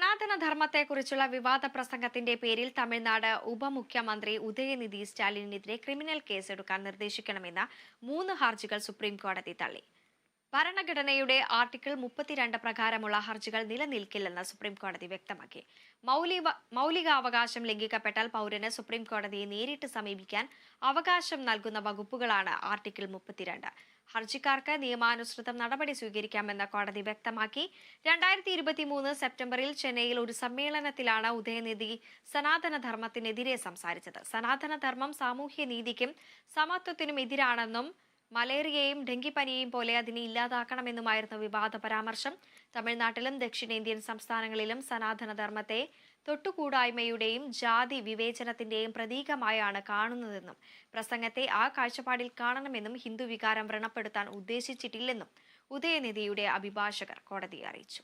സനാതനധർമ്മത്തെക്കുറിച്ചുള്ള വിവാദ പ്രസംഗത്തിന്റെ പേരിൽ തമിഴ്നാട് ഉപമുഖ്യമന്ത്രി ഉദയനിധി സ്റ്റാലിനെതിരെ ക്രിമിനൽ കേസെടുക്കാൻ നിർദ്ദേശിക്കണമെന്ന 3 ഹർജികൾ സുപ്രീം കോടതി തള്ളി. ഭരണഘടനയുടെ ആർട്ടിക്കിൾ 32 പ്രകാരമുള്ള ഹർജികൾ നിലനിൽക്കില്ലെന്ന് സുപ്രീം കോടതി വ്യക്തമാക്കി. മൗലികാവകാശം ലംഘിക്കപ്പെട്ടാൽ പൗരന് സുപ്രീം കോടതിയെ നേരിട്ട് സമീപിക്കാൻ അവകാശം നൽകുന്ന വകുപ്പുകളാണ് ആർട്ടിക്കിൾ 32. ഹർജിക്കാർക്ക് നിയമാനുസൃതം നടപടി സ്വീകരിക്കാമെന്ന് കോടതി വ്യക്തമാക്കി. 2023 സെപ്റ്റംബറിൽ ചെന്നൈയിൽ ഒരു സമ്മേളനത്തിലാണ് ഉദയനിധി സനാതനധർമ്മത്തിനെതിരെ സംസാരിച്ചത്. സനാതനധർമ്മം സാമൂഹ്യനീതിക്കും സമത്വത്തിനും എതിരാണെന്നും മലേറിയയും ഡെങ്കിപ്പനിയെയും പോലെ അതിനെ ഇല്ലാതാക്കണമെന്നുമായിരുന്നു വിവാദ പരാമർശം. തമിഴ്നാട്ടിലും ദക്ഷിണേന്ത്യൻ സംസ്ഥാനങ്ങളിലും സനാതനധർമ്മത്തെ തൊട്ടുകൂടായ്മയുടെയും ജാതി വിവേചനത്തിന്റെയും പ്രതീകമായാണ് കാണുന്നതെന്നും പ്രസംഗത്തെ ആ കാഴ്ചപ്പാടിൽ കാണണമെന്നും ഹിന്ദു വികാരം വ്രണപ്പെടുത്താൻ ഉദ്ദേശിച്ചിട്ടില്ലെന്നും ഉദയനിധിയുടെ അഭിഭാഷകർ കോടതിയെ അറിയിച്ചു.